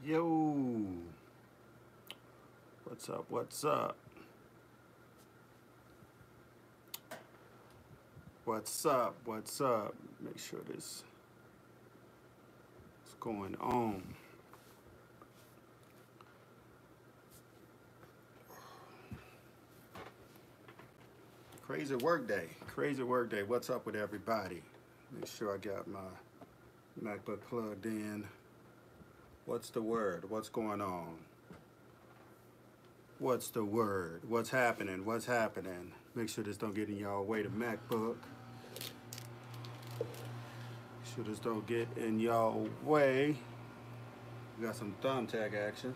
Yo, what's up? What's up? What's up? What's up? Make sure this is going on. Crazy work day. Crazy work day. What's up with everybody? Make sure I got my MacBook plugged in. What's the word? What's going on? What's the word? What's happening? What's happening? Make sure this don't get in y'all way. The MacBook. Make sure this don't get in y'all way. We got some thumbtack action.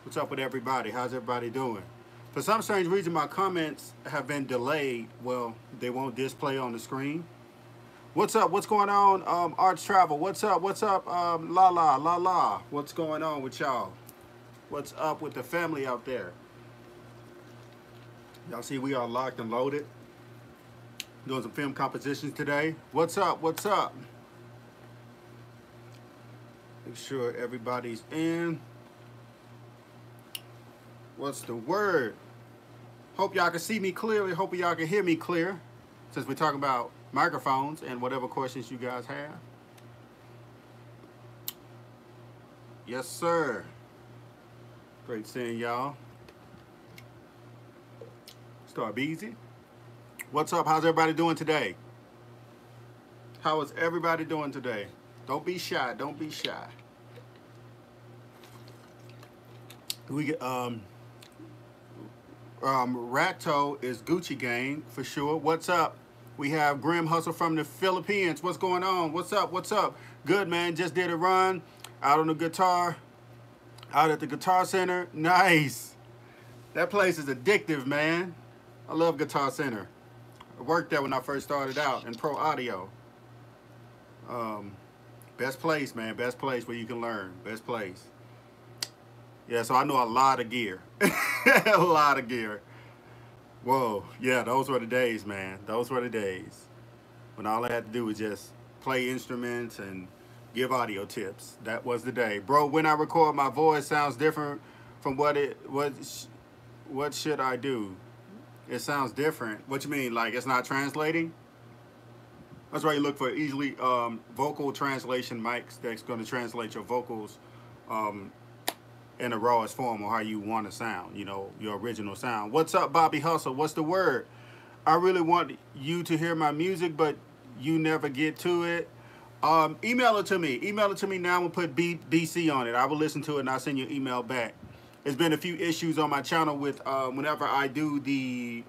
What's up with everybody? How's everybody doing? For some strange reason, my comments have been delayed. Well, they won't display on the screen. What's up? What's going on? Arch Travel. What's up? What's up? La la la la. What's going on with y'all? What's up with the family out there? Y'all see we are locked and loaded. Doing some film compositions today. What's up? What's up? Make sure everybody's in. What's the word? Hope y'all can see me clearly. Hope y'all can hear me clear. Since we're talking about microphones and whatever questions you guys have. Yes, sir. Great seeing y'all. Start Beatz. What's up? How's everybody doing today? How is everybody doing today? Don't be shy. Don't be shy. We get Ratto is Gucci gang for sure. What's up? We have Grim Hustle from the Philippines. What's going on? What's up? What's up? Good, man. Just did a run out on the guitar, out at the Guitar Center. Nice. That place is addictive, man. I love Guitar Center. I worked there when I first started out in pro audio. Best place, man. Best place where you can learn. Best place. Yeah, so I know a lot of gear. A lot of gear. Whoa, yeah, those were the days, man. Those were the days when all I had to do was just play instruments and give audio tips. That was the day. Bro, when I record, my voice sounds different from what should I do? It sounds different. What you mean, like it's not translating? That's why you look for easily vocal translation mics that's going to translate your vocals in the rawest form or how you want to sound, you know, your original sound. What's up, Bobby Hustle? What's the word? I really want you to hear my music, but you never get to it. Email it to me. Email it to me now and put BC on it. I will listen to it and I'll send you an email back. There's been a few issues on my channel with whenever I do the,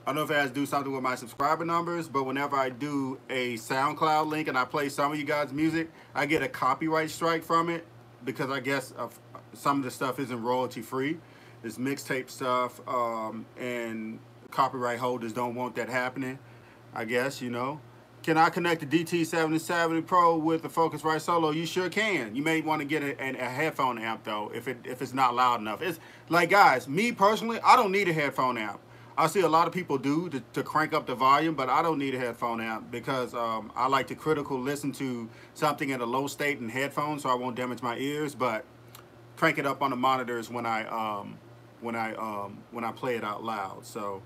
I don't know if it has to do something with my subscriber numbers, but whenever I do a SoundCloud link and I play some of you guys' music, I get a copyright strike from it because I guess some of the stuff isn't royalty free. It's mixtape stuff, and copyright holders don't want that happening, I guess, you know. Can I connect the DT7070 Pro with the Focusrite Solo? You sure can. You may want to get a headphone amp though if it's not loud enough. It's like, guys, me personally, I don't need a headphone amp. I see a lot of people do to crank up the volume, but I don't need a headphone amp because I like to critical listen to something at a low state in headphones so I won't damage my ears, but crank it up on the monitors when I play it out loud. So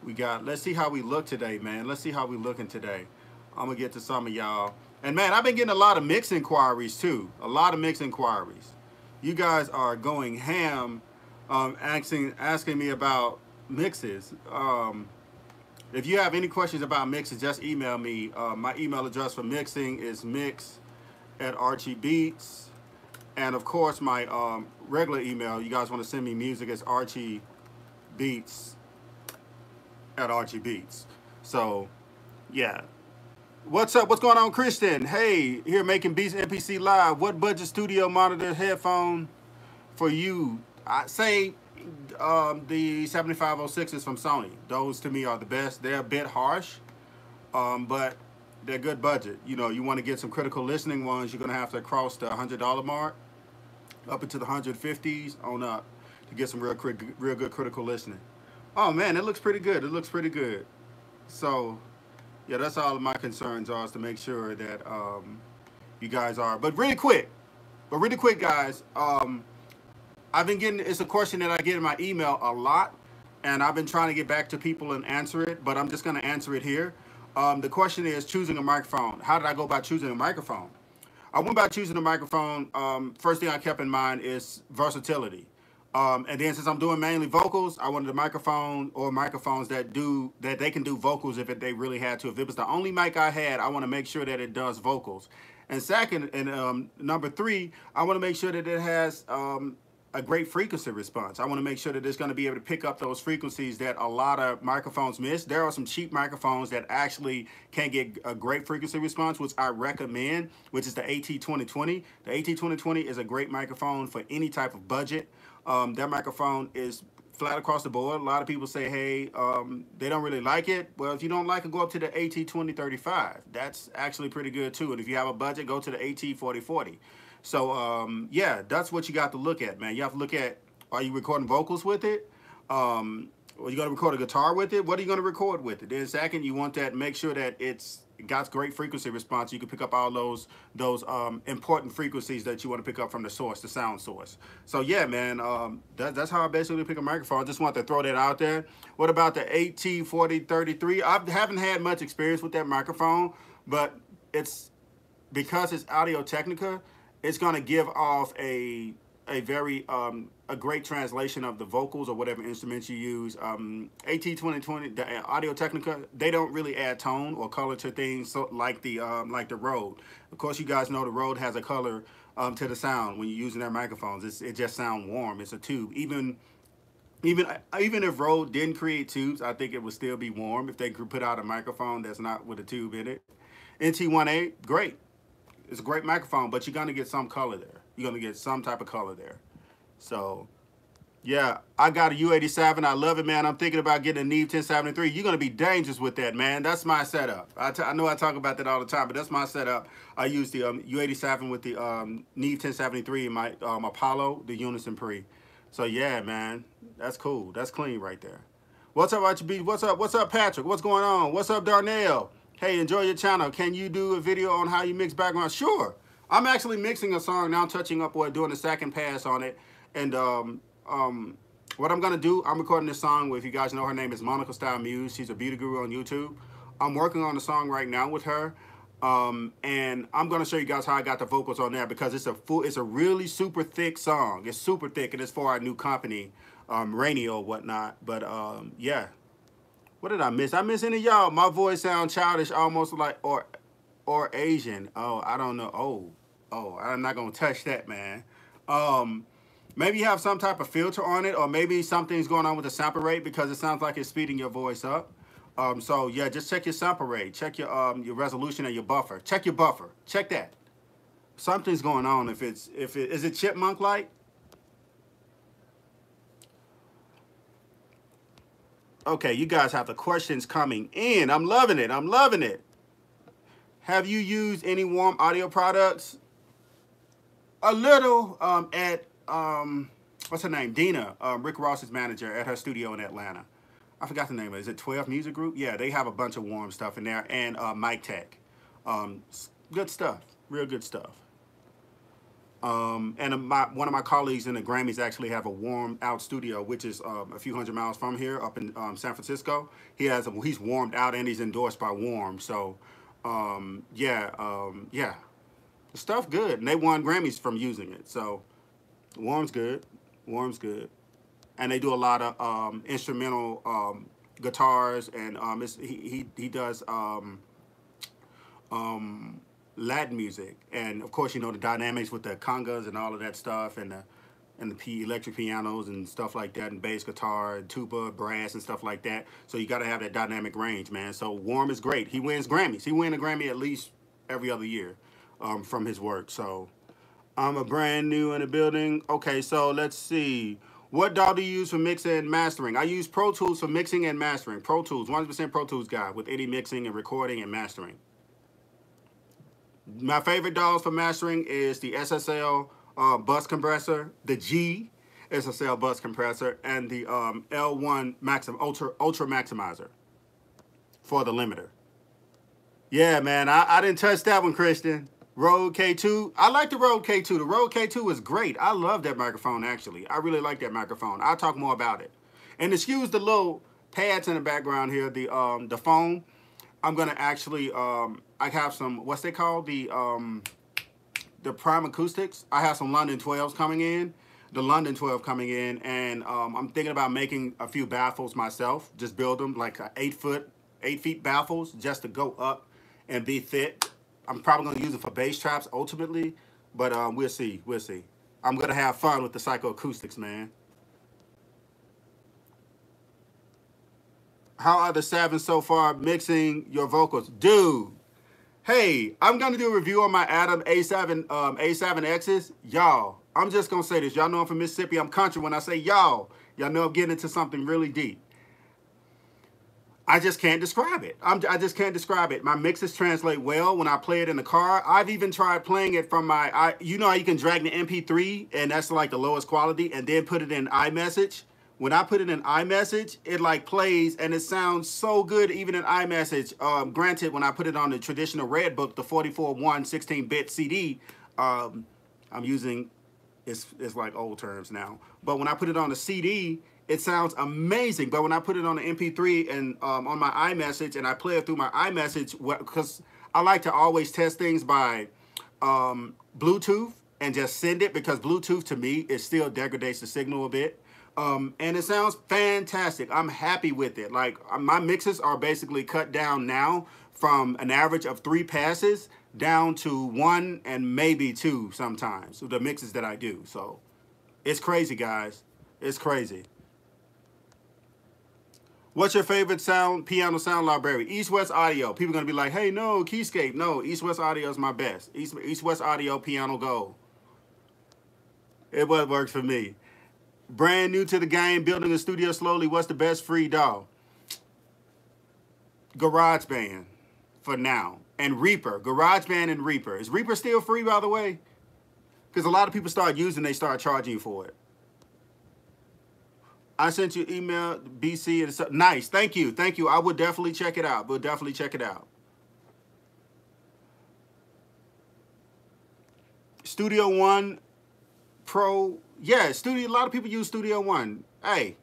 we got, let's see how we look today, man. Let's see how we looking today. I'm gonna get to some of y'all. And man, I've been getting a lot of mix inquiries too. A lot of mix inquiries. You guys are going ham, asking me about mixes. If you have any questions about mixes, just email me. My email address for mixing is mix@Archie Beatz. And of course, my regular email, you guys want to send me music, is archiebeats@Archie Beatz. So, yeah. What's up? What's going on, Christian? Hey, here making Beats NPC Live. What budget studio monitor headphone for you? I say the 7506s from Sony. Those to me are the best. They're a bit harsh, but they're good budget. You know, you want to get some critical listening ones, you're going to have to cross the $100 mark, up into the 150s on up to get some real good critical listening. Oh man, it looks pretty good. It looks pretty good. So yeah, that's all of my concerns are, is to make sure that you guys are. But really quick, But really quick, guys, I've been getting, it's a question that I get in my email a lot, and I've been trying to get back to people and answer it, but I'm just going to answer it here. The question is choosing a microphone. How did I go about choosing a microphone? I went about choosing a microphone. First thing I kept in mind is versatility. And then since I'm doing mainly vocals, I wanted a microphone or microphones that they can do vocals if they really had to. If it was the only mic I had, I want to make sure that it does vocals. And second, and number three, I want to make sure that it has a great frequency response. I want to make sure that it's going to be able to pick up those frequencies that a lot of microphones miss. There are some cheap microphones that actually can get a great frequency response, which I recommend, which is the AT2020. The AT2020 is a great microphone for any type of budget. That microphone is flat across the board. A lot of people say, hey, they don't really like it. Well, if you don't like it, go up to the AT2035. That's actually pretty good too. And if you have a budget, go to the AT4040. So, yeah, that's what you got to look at, man. You have to look at, are you recording vocals with it? Are you going to record a guitar with it? What are you going to record with it? Then second, you want that, make sure that it got great frequency response. You can pick up all those important frequencies that you want to pick up from the source, the sound source. So yeah, man, that's how I basically pick a microphone. I just want to throw that out there. What about the AT4033? I haven't had much experience with that microphone, but because it's Audio Technica, it's going to give off a very a great translation of the vocals or whatever instruments you use. AT2020, the Audio Technica, they don't really add tone or color to things, so like the Rode. Of course, you guys know the Rode has a color to the sound when you're using their microphones. It just sounds warm. It's a tube. Even if Rode didn't create tubes, I think it would still be warm if they could put out a microphone that's not with a tube in it. NT18, great. It's a great microphone, but you're going to get some color there. You're going to get some type of color there. So, yeah, I got a U87. I love it, man. I'm thinking about getting a Neve 1073. You're going to be dangerous with that, man. That's my setup. I know I talk about that all the time, but that's my setup. I use the U87 with the Neve 1073 in my Apollo, the Unison Pre. So, yeah, man, that's cool. That's clean right there. What's up, Archie? What's up? What's up, Patrick? What's going on? What's up, Darnell? Hey, enjoy your channel. Can you do a video on how you mix background? Sure. I'm actually mixing a song now, touching up or doing a second pass on it. And what I'm going to do, I'm recording this song with, you guys know her name is Monica Style Muse. She's a beauty guru on YouTube. I'm working on the song right now with her. And I'm going to show you guys how I got the vocals on there because it's a really super thick song. It's super thick and it's for our new company, Rainy or whatnot. But yeah. What did I miss? I miss any of y'all. My voice sounds childish, almost like or Asian. Oh, I don't know. Oh, I'm not gonna touch that, man. Maybe you have some type of filter on it, or maybe something's going on with the sample rate because it sounds like it's speeding your voice up. So yeah, just check your sample rate, check your resolution and your buffer. Check your buffer. Check that. Something's going on. Is it chipmunk like? Okay, you guys have the questions coming in. I'm loving it. I'm loving it. Have you used any warm audio products? A little at, what's her name? Dina, Rick Ross's manager at her studio in Atlanta. I forgot the name of it. Is it 12 Music Group? Yeah, they have a bunch of warm stuff in there. And Mic Tech. Good stuff. Real good stuff. And one of my colleagues in the Grammys actually have a warmed out studio, which is a few hundred miles from here, up in San Francisco. He's warmed out and he's endorsed by Warm. So, yeah, the stuff good, and they won Grammys from using it. So, Warm's good. Warm's good, and they do a lot of instrumental guitars, and he does Latin music, and of course, you know, the dynamics with the congas and all of that stuff, and the electric pianos and stuff like that, and bass guitar, and tuba, brass, and stuff like that. So you got to have that dynamic range, man. So Warm is great. He wins Grammys. He wins a Grammy at least every other year from his work. So I'm a brand new in the building. Okay, so let's see. What DAW do you use for mixing and mastering? I use Pro Tools for mixing and mastering. Pro Tools, 100% Pro Tools guy with any mixing and recording and mastering. My favorite DAWs for mastering is the SSL bus compressor, the G SSL bus compressor, and the L1 Ultra Maximizer for the limiter. Yeah, man, I didn't touch that one, Christian. Rode K2. I like the Rode K2. The Rode K2 is great. I love that microphone, actually. I really like that microphone. I'll talk more about it. And excuse the little pads in the background here, the phone. I'm gonna actually I have some, what's they called? The Prime Acoustics. I have some London 12s coming in. The London 12 coming in, and I'm thinking about making a few baffles myself. Just build them like 8 feet baffles just to go up and be thick. I'm probably gonna use it for bass traps ultimately, but we'll see. We'll see. I'm gonna have fun with the psychoacoustics, man. How are the Savins so far mixing your vocals, dude? Hey, I'm gonna do a review on my Adam A7X's, y'all. I'm just gonna say this. Y'all know I'm from Mississippi. I'm country. When I say y'all know I'm getting into something really deep. I just can't describe it. I just can't describe it. My mixes translate well when I play it in the car. I've even tried playing it from my, you know how you can drag the MP3 and that's like the lowest quality and then put it in iMessage. When I put it in iMessage, it like plays and it sounds so good even in iMessage. Granted, when I put it on the traditional Redbook, the 44.1 16-bit CD, I'm using, it's like old terms now. But when I put it on the CD, it sounds amazing. But when I put it on the MP3 and on my iMessage and I play it through my iMessage, because I like to always test things by Bluetooth and just send it, because Bluetooth to me, it still degrades the signal a bit. And it sounds fantastic. I'm happy with it. Like my mixes are basically cut down now from an average of 3 passes down to 1 and maybe 2 sometimes, the mixes that I do. So it's crazy, guys. It's crazy. What's your favorite piano sound library? East West Audio. People are going to be like, hey, no, Keyscape. No, East West Audio is my best. East West Audio Piano Gold. It works for me. Brand new to the game, building a studio slowly. What's the best free DAW? GarageBand for now. And Reaper. GarageBand and Reaper. Is Reaper still free, by the way? Because a lot of people start using, they start charging you for it. I sent you email, BC. And nice. Thank you. Thank you. I would definitely check it out. We'll definitely check it out. Studio One Pro. Yeah, a lot of people use Studio One. Hey,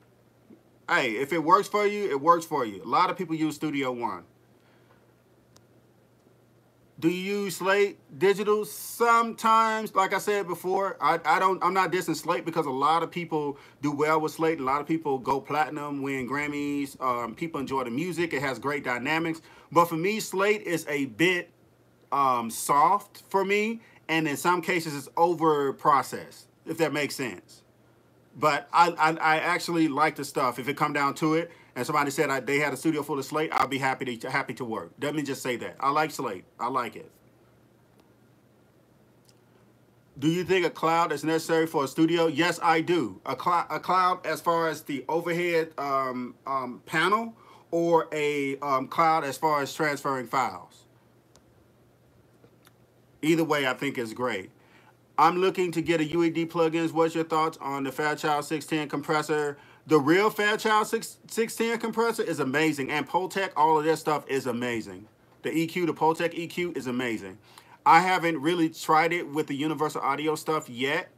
if it works for you, it works for you. A lot of people use Studio One. Do you use Slate Digital? Sometimes, like I said before, I'm not dissing Slate because a lot of people do well with Slate. A lot of people go platinum, win Grammys. People enjoy the music. It has great dynamics. But for me, Slate is a bit soft for me. And in some cases, it's over processed, if that makes sense. But I actually like the stuff. If it come down to it, and somebody said they had a studio full of Slate, I'll be happy to work. Let me just say that. I like Slate. I like it. Do you think a cloud is necessary for a studio? Yes, I do. A cloud as far as the overhead panel, or a cloud as far as transferring files. Either way, I think is great. I'm looking to get a UED plugins. What's your thoughts on the Fairchild 610 compressor? The real Fairchild 610 compressor is amazing. And Pultec, all of that stuff is amazing. The EQ, the Pultec EQ is amazing. I haven't really tried it with the Universal Audio stuff yet.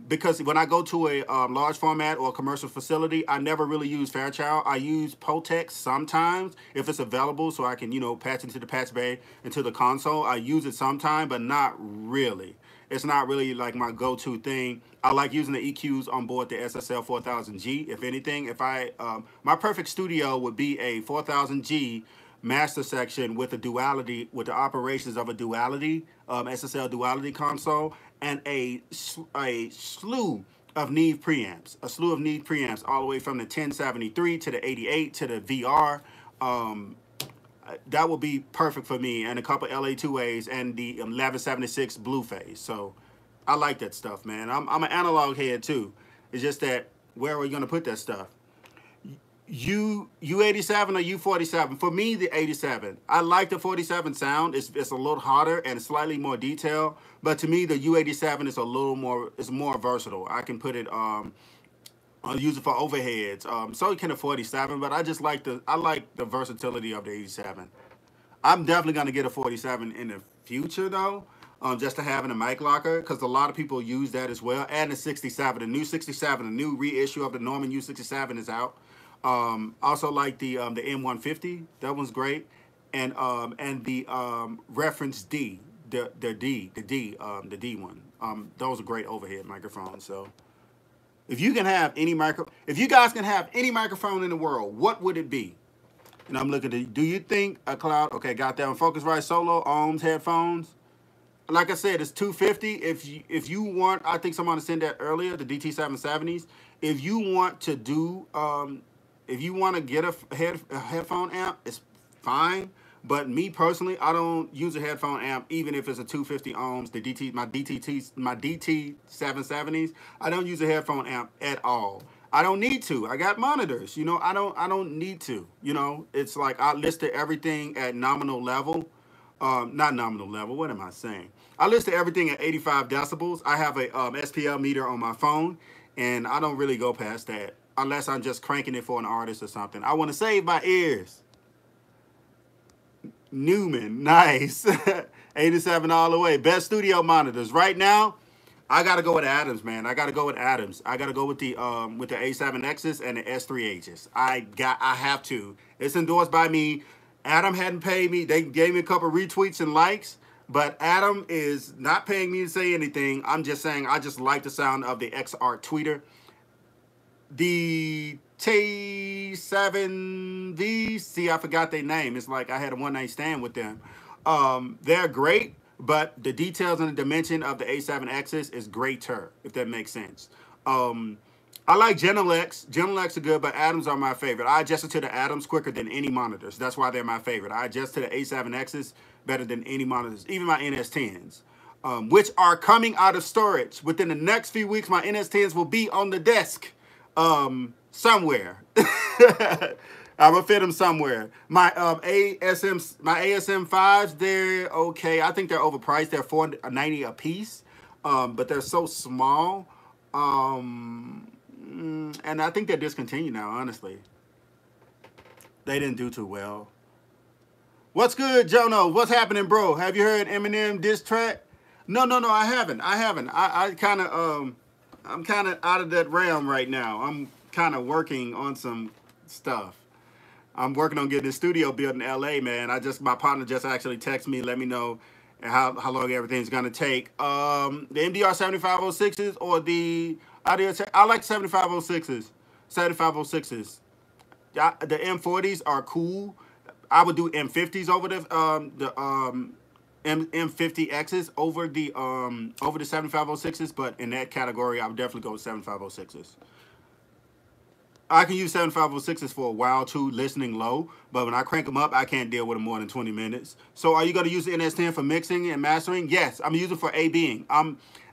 Because when I go to a large format or a commercial facility, I never really use Fairchild. I use Pultec sometimes if it's available, so I can, patch into the patch bay, into the console. I use it sometime, but not really. It's not really like my go-to thing. I like using the EQs on board the SSL 4000G. If anything, my perfect studio would be a 4000G master section with a duality, with the operations of a duality, SSL duality console, and a slew of Neve preamps. A slew of Neve preamps all the way from the 1073 to the 88 to the VR. That would be perfect for me, and a couple LA2As and the 1176 Blue Phase. So I like that stuff, man. I'm an analog head too. It's just that where are we going to put that stuff? U87 or U47? For me, the 87. I like the 47 sound. It's a little hotter and slightly more detailed. But to me, the U87 is a little more. It's more versatile. I can put it. I'll use it for overheads. So can a 47, but I just like the versatility of the 87. I'm definitely gonna get a 47 in the future though. just to have in a mic locker, because a lot of people use that as well. And the 67, the new 67, the new reissue of the Norman U67 is out. Also like the M150, that one's great, and the Reference D, the D one. Those are great overhead microphones. So if you guys can have any microphone in the world, what would it be? And I'm looking at, do you think a Cloud? Okay, got that one. Focusrite Solo ohms headphones. Like I said, it's $250. If you want, I think someone sent that earlier, the DT770s. If you want to do, if you want to get a headphone amp, it's fine. But me personally, I don't use a headphone amp, even if it's a 250 ohms. My DT770s, I don't use a headphone amp at all. I don't need to. I got monitors. You know, I don't need to. You know, it's like I listed everything at nominal level. Not nominal level. What am I saying? I listed everything at 85 decibels. I have a SPL meter on my phone, and I don't really go past that unless I'm just cranking it for an artist or something. I want to save my ears. Newman, nice. 87 all the way. Best studio monitors right now. I gotta go with Adams, man. I gotta go with Adams. I gotta go with the A7Xs and the S3Hs. I have to. It's endorsed by me. Adam hadn't paid me. They gave me a couple retweets and likes, but Adam is not paying me to say anything. I'm just saying I just like the sound of the XR tweeter. The T7V, see, I forgot their name. It's like I had a one-night stand with them. They're great, but the details and the dimension of the A7Xs is greater, if that makes sense. I like Genelecs. Genelecs are good, but Adams are my favorite. I adjusted to the Adams quicker than any monitors. That's why they're my favorite. I adjust to the A7Xs better than any monitors, even my NS10s, which are coming out of storage. Within the next few weeks, my NS10s will be on the desk somewhere. I'm gonna fit them somewhere. My ASM5s, they're okay. I think they're overpriced. They're $490 a piece, but they're so small. And I think they're discontinued now, honestly. They didn't do too well. What's good, Jono? What's happening, bro? Have you heard Eminem diss track? No, I haven't. I kind of, I'm kind of out of that realm right now. I'm kind of working on some stuff. I'm working on getting the studio built in LA, man. My partner just actually texted me, let me know how long everything's gonna take. The MDR 7506s or the audio, I like 7506s. 7506s. The M40s are cool. I would do M50s over the M50Xs over the 7506s, but in that category, I would definitely go with 7506s. I can use 7506s for a while too, listening low, but when I crank them up, I can't deal with them more than 20 minutes. So are you going to use the NS10 for mixing and mastering? Yes, I'm using it for A-Being.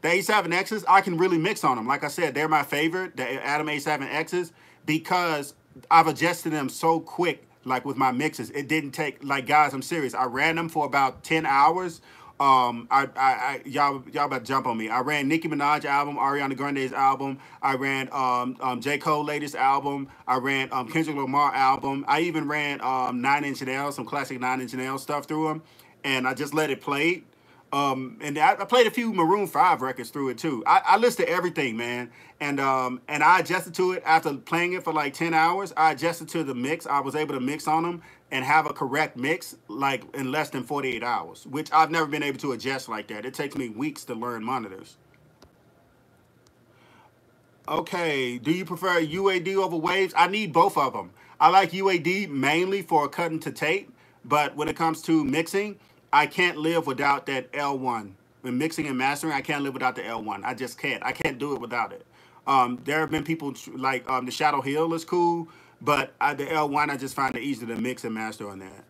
The A7Xs, I can really mix on them. Like I said, they're my favorite, the Adam A7Xs, because I've adjusted them so quick, like with my mixes. It didn't take, like, guys, I'm serious. I ran them for about 10 hours. Y'all about to jump on me. I ran Nicki Minaj album, Ariana Grande's album. I ran J. Cole latest album. I ran Kendrick Lamar album. I even ran 9 Inch Nails, some classic 9 Inch Nails stuff through them, and I just let it play. And I played a few Maroon 5 records through it too. I listed everything, man, and I adjusted to it after playing it for like 10 hours. I adjusted to the mix. I was able to mix on them and have a correct mix like in less than 48 hours, which I've never been able to adjust like that. It takes me weeks to learn monitors. Okay, do you prefer UAD over waves? I need both of them. I like UAD mainly for cutting to tape, but when it comes to mixing, I can't live without that L1. When mixing and mastering, I can't live without the L1. I just can't. I can't do it without it. There have been people like the Shadow Hill is cool, but the L1, I just find it easier to mix and master on that.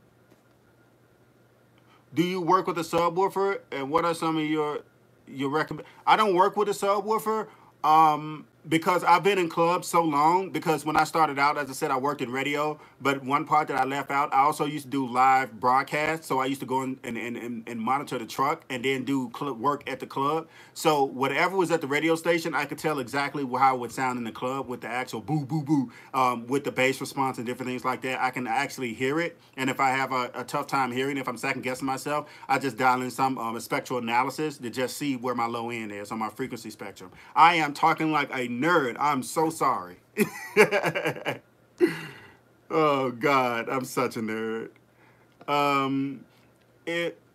Do you work with a subwoofer? And what are some of your recommend? I don't work with a subwoofer. because I've been in clubs so long, because when I started out, as I said, I worked in radio, but one part that I left out, I also used to do live broadcasts. So I used to go in and monitor the truck and then do work at the club. So whatever was at the radio station, I could tell exactly how it would sound in the club with the actual boo, boo, boo, with the bass response and different things like that. I can actually hear it. And if I have a tough time hearing, if I'm second guessing myself, I just dial in some spectral analysis to just see where my low end is on my frequency spectrum. I am talking like a nerd. I'm so sorry. Oh God, I'm such a nerd.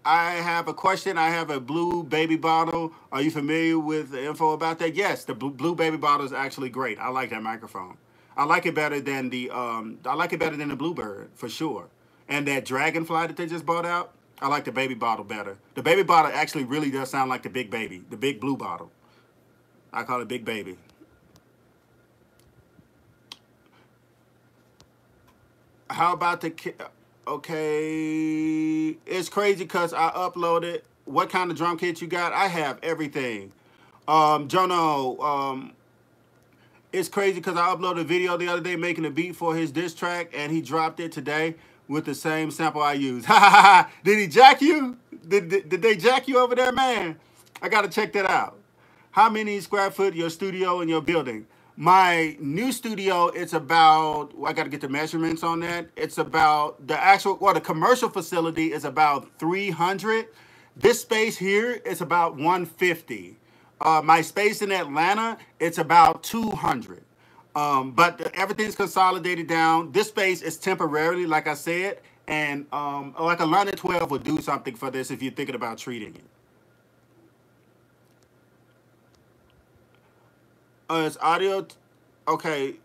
I have a question. I have a blue baby bottle. Are you familiar with the info about that? Yes, the blue baby bottle is actually great. I like that microphone. I like it better than the Bluebird for sure. And that Dragonfly that they just bought out, I like the baby bottle better. The baby bottle actually really does sound like the big baby, the big blue bottle. I call it Big Baby. How about the okay? It's crazy because I uploaded. What kind of drum kit you got? I have everything. Jono, it's crazy because I uploaded a video the other day making a beat for his diss track, and he dropped it today with the same sample I used. Did he jack you? Did they jack you over there, man? I gotta check that out. How many square foot your studio and your building? My new studio, it's about, I got to get the measurements on that. It's about the actual, well, the commercial facility is about 300. This space here is about 150. My space in Atlanta, it's about 200. But everything's consolidated down. This space is temporarily, like I said, and like a London 12 would do something for this if you're thinking about treating it. It's audio. Okay.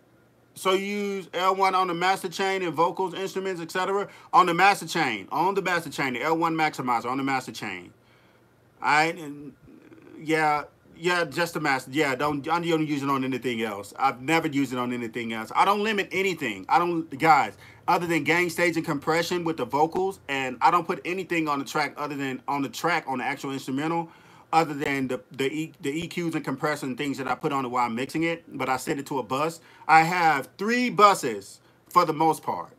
So you use L1 on the master chain and vocals, instruments, etc. On the master chain. On the master chain. The L1 maximizer on the master chain. Yeah, just the master. Yeah, I don't use it on anything else. I've never used it on anything else. I don't limit anything. Guys, other than gain, stage, and compression with the vocals, and I don't put anything on the track other than on the actual instrumental, other than the EQs and compressors and things that I put on it while I'm mixing it, but I send it to a bus. I have 3 buses for the most part.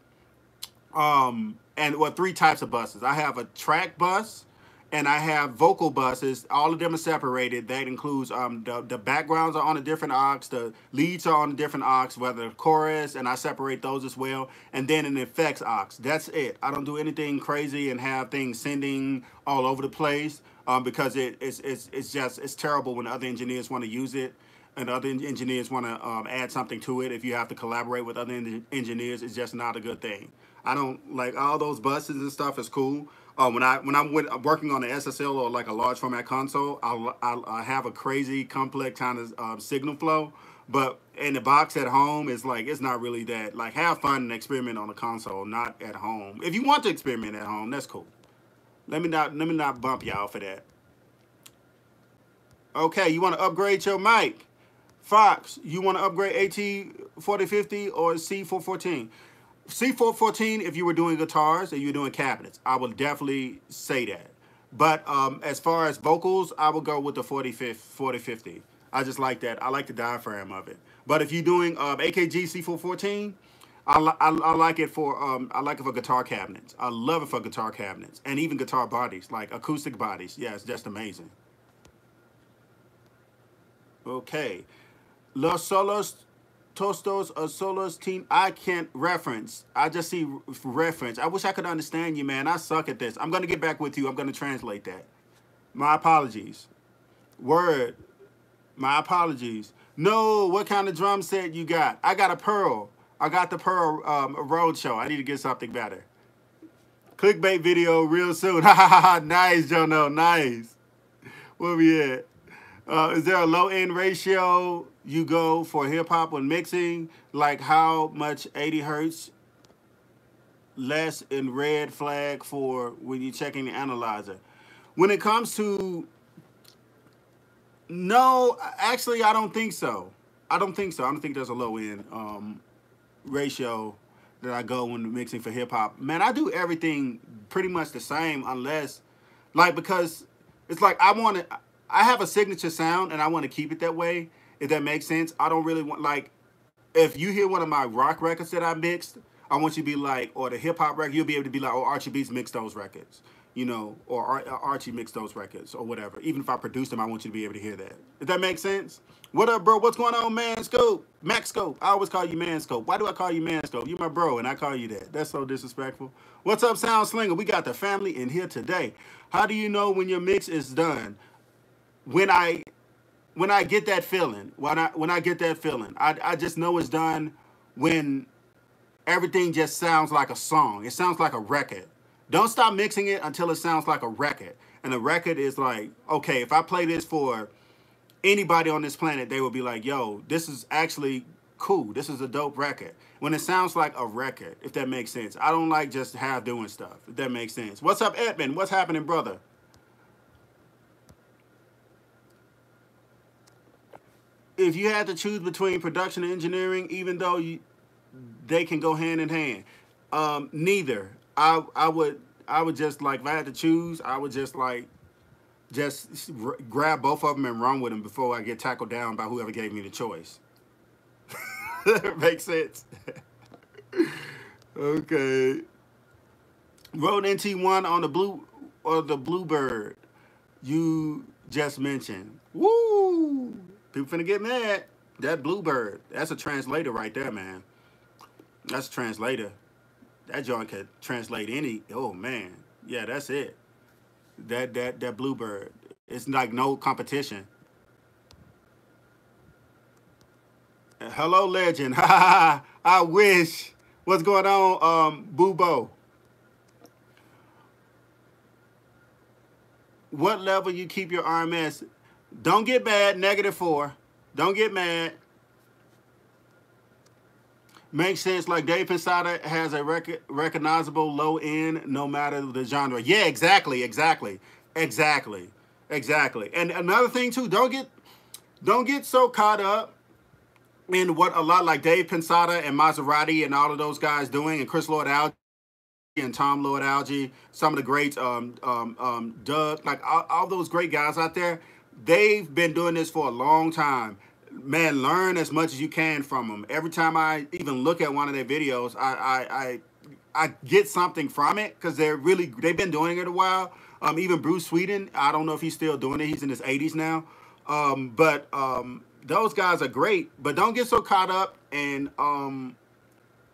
And 3 types of buses. I have a track bus, and I have vocal buses. All of them are separated. That includes the backgrounds are on a different aux, the leads are on a different aux, whether chorus, and I separate those as well. And then an effects aux. That's it. I don't do anything crazy and have things sending all over the place. Because it's terrible when other engineers want to use it and other engineers want to add something to it. If you have to collaborate with other engineers, it's just not a good thing. I don't like all those buses and stuff is cool. When I'm working on an SSL or like a large format console, I have a crazy complex kind of signal flow. But in the box at home, it's like it's not really that. Like have fun and experiment on a console, not at home. If you want to experiment at home, that's cool. Let me not bump y'all for that. Okay, you want to upgrade your mic. Fox, you want to upgrade AT4050 or C414? C414 if you were doing guitars and you were doing cabinets. I would definitely say that. But as far as vocals, I would go with the 4050. I just like that. I like the diaphragm of it. But if you're doing AKG C414, I like it for guitar cabinets. I love it for guitar cabinets and even guitar bodies, like acoustic bodies. Yeah, it's just amazing. Okay, Los Solos Tostos or Solos Team. I can't reference. I just see reference. I wish I could understand you, man. I suck at this. I'm gonna get back with you. I'm gonna translate that. My apologies. Word. My apologies. No, what kind of drum set you got? I got a Pearl. I got the Pearl Roadshow. I need to get something better. Clickbait video real soon. Ha ha ha. Nice, Jono. Nice. Where we at? Is there a low-end ratio you go for hip-hop when mixing? Like how much 80 hertz less in red flag for when you're checking the analyzer? When it comes to... No, actually, I don't think so. I don't think there's a low-end... ratio that I go when mixing for hip-hop. Man, I do everything pretty much the same unless like because it's like I have a signature sound and I want to keep it that way, If that makes sense, I don't really want, like, if you hear one of my rock records that I mixed, I want you to be like, or the hip hop record, you'll be able to be like, oh, Archie Beatz mixed those records, you know, or Archie mixed those records, or whatever. Even if I produced them, I want you to be able to hear that. If that makes sense. What up, bro? What's going on, Man Scope? Max Scope. I always call you Man Scope. Why do I call you Man Scope? You my bro, and I call you that. That's so disrespectful. What's up, Sound Slinger? We got the family in here today. How do you know when your mix is done? When I get that feeling, when I get that feeling, I just know it's done when everything just sounds like a song. It sounds like a record. Don't stop mixing it until it sounds like a record. And a record is like, okay, if I play this for anybody on this planet, they will be like, yo, this is actually cool. This is a dope record. When it sounds like a record, if that makes sense. I don't like just half doing stuff, if that makes sense. What's up, Edmund? What's happening, brother? If you had to choose between production and engineering, even though they can go hand in hand, neither. I would just, like, if I had to choose, I would just grab both of them and run with them before I get tackled down by whoever gave me the choice. Makes sense. Okay. Rode NT1 on the Bluebird you just mentioned. Woo! People finna get mad. That Bluebird, that's a translator right there, man. That's a translator. That joint could translate any. Oh man, yeah, that's it. That Bluebird. It's like no competition. Hello, legend. I wish. What's going on, Boobo? What level you keep your RMS? Don't get mad. -4. Don't get mad. Makes sense. Like Dave Pensada has a recognizable low end, no matter the genre. Yeah, exactly. And another thing too, don't get so caught up in what a lot like Dave Pensada and Maserati and all of those guys doing, and Chris Lord Alge and Tom Lord Alge, some of the greats, Doug, like all those great guys out there. They've been doing this for a long time. Man, learn as much as you can from them. Every time I even look at one of their videos, I get something from it, because they've been doing it a while. Even Bruce Sweden, I don't know if he's still doing it. He's in his 80s now. But those guys are great. But don't get so caught up in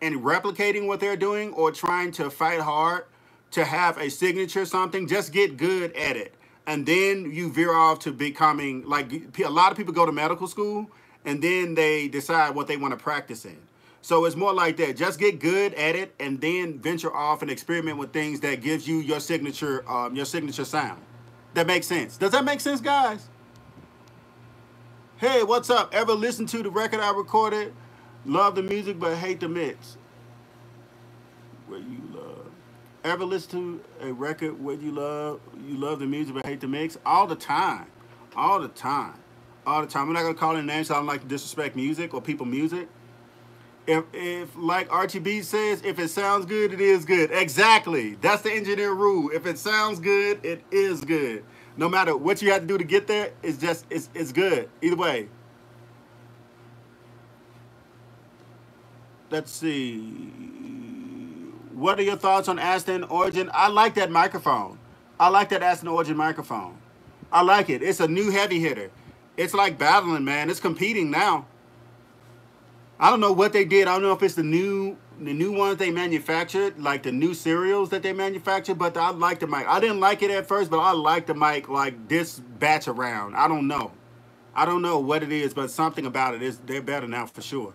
replicating what they're doing or trying to fight hard to have a signature something. Just get good at it. And then you veer off to becoming, like, a lot of people go to medical school and then they decide what they want to practice in. So it's more like that. Just get good at it and then venture off and experiment with things that gives you your signature sound. That makes sense. Does that make sense, guys? Hey, what's up? Ever listen to the record I recorded? Love the music but hate the mix. What you love? Ever listen to a record where you love the music but hate the mix? All the time. All the time. All the time. I'm not going to call any names, so I don't like to disrespect music or people music. If like Archie Beatz says, if it sounds good, it is good. Exactly. That's the engineer rule. If it sounds good, it is good. No matter what you have to do to get there, it's good. Either way. Let's see. What are your thoughts on Aston Origin? I like that microphone. I like that Aston Origin microphone. I like it. It's a new heavy hitter. It's like battling, man. It's competing now. I don't know what they did. I don't know if it's the new ones they manufactured, like the new cereals that they manufactured, but I like the mic. I didn't like it at first, but I like the mic like this batch around. I don't know. I don't know what it is, but something about it is they're better now for sure.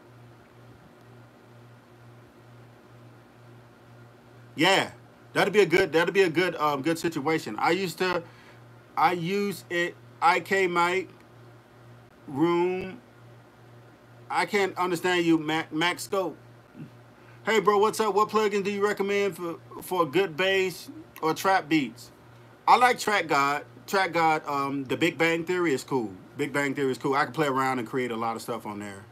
Yeah, that'd be a good situation. I use it IK mic room. I can't understand you, Max Scope. Hey, bro, what's up? What plugin do you recommend for good bass or trap beats? I like Track God. Track God, the Big Bang Theory is cool. Big Bang Theory is cool. I can play around and create a lot of stuff on there.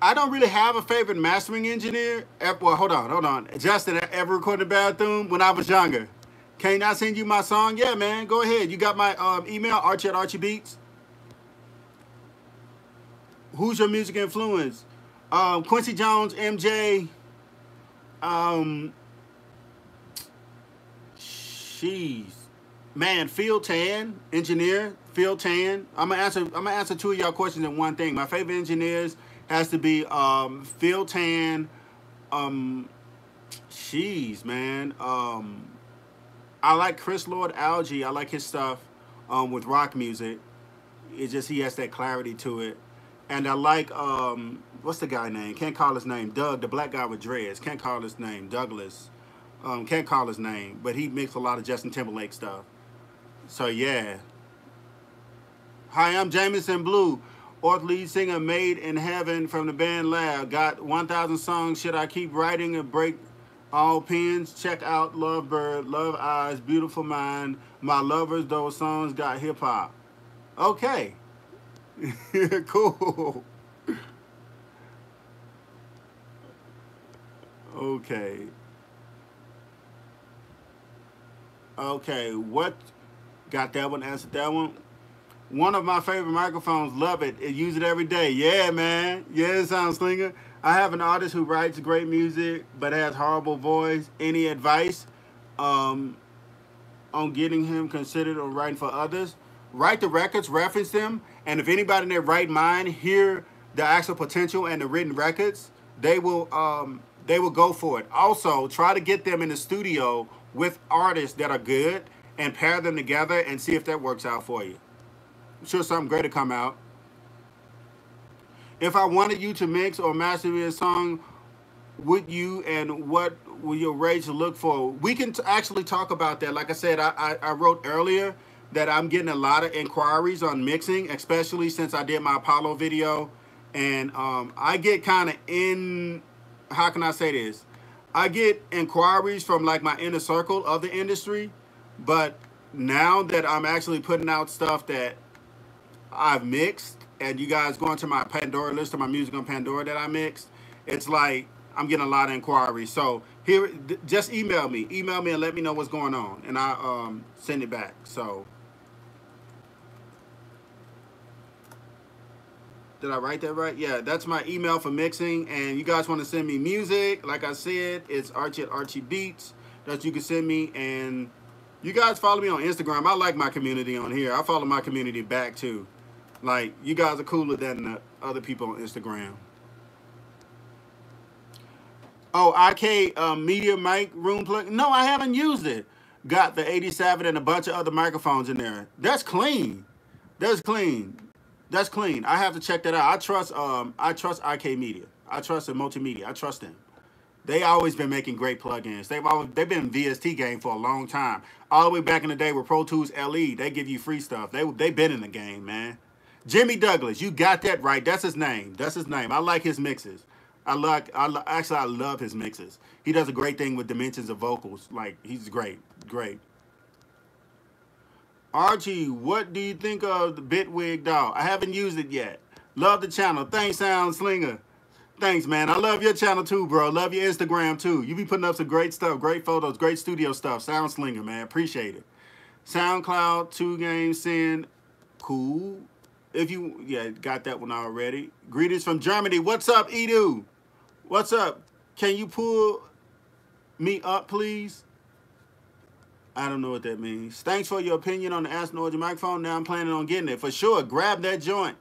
I don't really have a favorite mastering engineer. Well, hold on. Justin, ever recorded in the bathroom when I was younger? Can I send you my song? Yeah, man. Go ahead. You got my email, Archie at Archie Beatz. Who's your music influence? Quincy Jones, MJ. Jeez, man. Phil Tan, engineer. Phil Tan. I'm gonna answer two of y'all questions in one thing. My favorite engineers has to be Phil Tan. Jeez, man. I like Chris Lord Algie. I like his stuff with rock music. It's just he has that clarity to it. And I like, what's the guy name? Can't call his name. Doug, the black guy with dreads. Can't call his name. Douglas. Can't call his name. But he mixed a lot of Justin Timberlake stuff. So, yeah. Hi, I'm Jameson Blue. Fourth lead singer made in heaven from the band Lab. Got 1,000 songs. Should I keep writing and break all pens? Check out Lovebird, Love Eyes, Beautiful Mind. My Lovers, those songs got hip-hop. Okay. Cool. Okay. Okay, what? Got that one, answered that one. One of my favorite microphones, love it. I use it every day. Yeah, man. Yeah, Sound Slinger. I have an artist who writes great music but has horrible voice. Any advice on getting him considered or writing for others? Write the records, reference them, and if anybody in their right mind hear the actual potential and the written records, they will go for it. Also, try to get them in the studio with artists that are good and pair them together and see if that works out for you. I'm sure something great will come out. If I wanted you to mix or master a song, would you, and what will your rates look for? We can actually talk about that. Like I said, I wrote earlier that I'm getting a lot of inquiries on mixing, especially since I did my Apollo video. And I get kind of how can I say this? I get inquiries from like my inner circle of the industry, but now that I'm actually putting out stuff that I've mixed, and you guys going to my Pandora list of my music on Pandora that I mixed, it's like I'm getting a lot of inquiries. So here, just email me and let me know what's going on, and I send it back. So did I write that right? Yeah, that's my email for mixing. And you guys want to send me music, like I said, it's Archie at Archie Beatz that you can send me. And you guys follow me on Instagram. I like my community on here. I follow my community back too. Like, you guys are cooler than the other people on Instagram. Oh, IK Media Mic Room Plug. No, I haven't used it. Got the 87 and a bunch of other microphones in there. That's clean. That's clean. That's clean. I have to check that out. I trust IK Media. I trust the multimedia. I trust them. They always been making great plugins. They've been in VST game for a long time. All the way back in the day with Pro Tools LE, they give you free stuff. They've been in the game, man. Jimmy Douglas, you got that right. That's his name. That's his name. I like his mixes. I love his mixes. He does a great thing with dimensions of vocals. Like, he's great. Great. Archie, what do you think of the Bitwig DAW? I haven't used it yet. Love the channel. Thanks, Sound Slinger. Thanks, man. I love your channel too, bro. Love your Instagram too. You be putting up some great stuff, great photos, great studio stuff. Sound Slinger, man. Appreciate it. SoundCloud, 2 games, send. Cool. If you, yeah, got that one already. Greetings from Germany. What's up, Edu? What's up? Can you pull me up, please? I don't know what that means. Thanks for your opinion on the Asteroid microphone. Now I'm planning on getting it. For sure, grab that joint.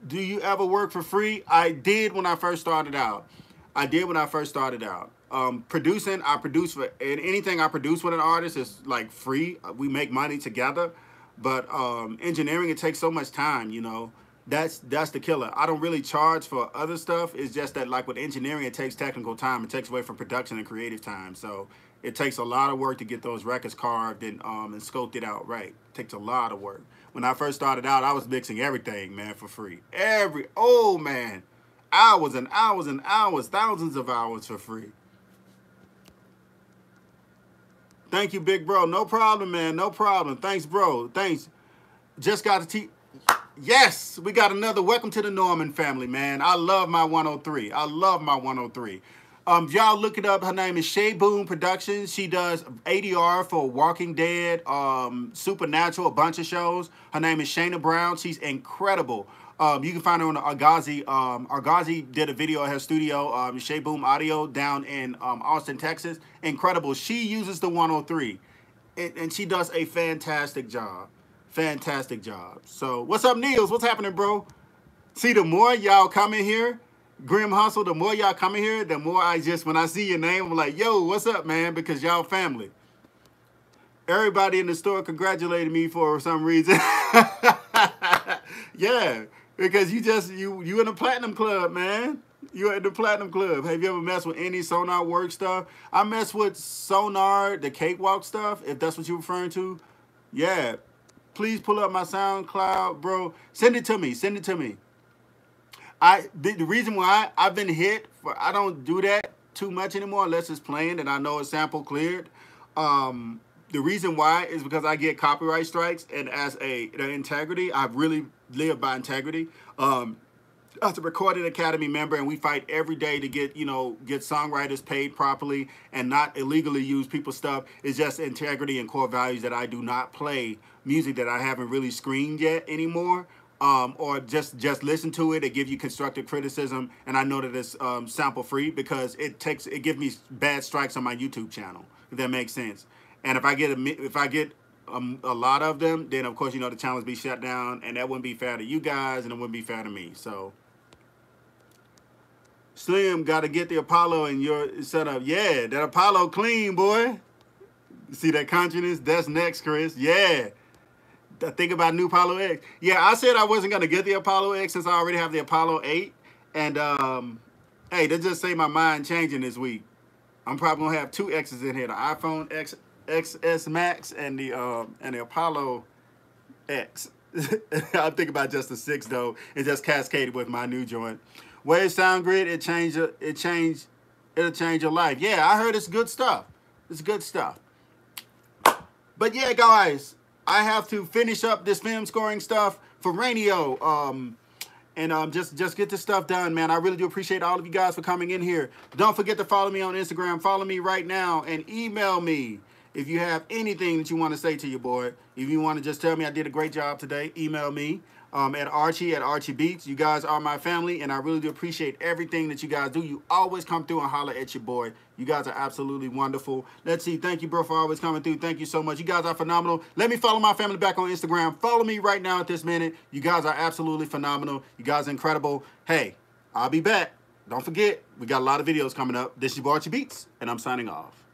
Do you ever work for free? I did when I first started out. Producing, I produce for, and anything I produce with an artist is like free. We make money together. But engineering, it takes so much time, you know. That's the killer. I don't really charge for other stuff. It's just that, like with engineering, it takes technical time. It takes away from production and creative time. So it takes a lot of work to get those records carved and scoped it out right. It takes a lot of work. When I first started out, I was mixing everything, man, for free. Man, hours and hours and hours, thousands of hours for free. Thank you, big bro. No problem, man. No problem. Thanks, bro. Thanks. Just got to Yes, we got another. Welcome to the Norman family, man. I love my 103. I love my 103. Y'all look it up. Her name is Shay Boom Productions. She does ADR for Walking Dead, Supernatural, a bunch of shows. Her name is Shayna Brown. She's incredible. You can find her on the Argosy. Argosy did a video at her studio, Shay Boom Audio, down in Austin, Texas. Incredible. She uses the 103, and she does a fantastic job. Fantastic job. So, what's up, Niels? What's happening, bro? See, the more y'all come in here, Grim Hustle, the more y'all come in here, the more when I see your name, I'm like, yo, what's up, man? Because y'all family. Everybody in the store congratulated me for some reason. Yeah, because you in the Platinum Club, man. You're in the Platinum Club. Have you ever messed with any Sonar work stuff? I mess with Sonar, the cakewalk stuff, if that's what you're referring to. Yeah. Please pull up my SoundCloud, bro. Send it to me. Send it to me. The reason why I've been hit for, I don't do that too much anymore unless it's playing and I know it's sample cleared. The reason why is because I get copyright strikes, and as the integrity, I've really lived by integrity. As a Recording Academy member, and we fight every day to get songwriters paid properly and not illegally use people's stuff. It's just integrity and core values that I do not play music that I haven't really screened yet anymore. Or just listen to it. They give you constructive criticism, and I know that it's sample free because it gives me bad strikes on my YouTube channel. If that makes sense. And if I get a lot of them, then of course the channels be shut down, and that wouldn't be fair to you guys, and it wouldn't be fair to me. So Slim, got to get the Apollo in your setup. Yeah, that Apollo clean, boy. See that consciousness? That's next, Chris. Yeah. Think about new Apollo X. Yeah, I said I wasn't going to get the Apollo X since I already have the Apollo 8. And, hey, that just say my mind changing this week. I'm probably going to have 2 X's in here. The iPhone XS Max and the Apollo X. I think about just the 6, though. It just cascaded with my new joint. Wave Sound Grid, it'll change your life. Yeah, I heard it's good stuff. It's good stuff. But yeah, guys, I have to finish up this film scoring stuff for Radio. And just get this stuff done, man. I really do appreciate all of you guys for coming in here. Don't forget to follow me on Instagram. Follow me right now and email me if you have anything that you want to say to your boy. If you want to just tell me I did a great job today, email me. At Archie Beatz. You guys are my family, and I really do appreciate everything that you guys do. You always come through and holler at your boy. You guys are absolutely wonderful. Let's see. Thank you, bro, for always coming through. Thank you so much. You guys are phenomenal. Let me follow my family back on Instagram. Follow me right now at this minute. You guys are absolutely phenomenal. You guys are incredible. Hey, I'll be back. Don't forget, we got a lot of videos coming up. This is your boy, Archie Beatz, and I'm signing off.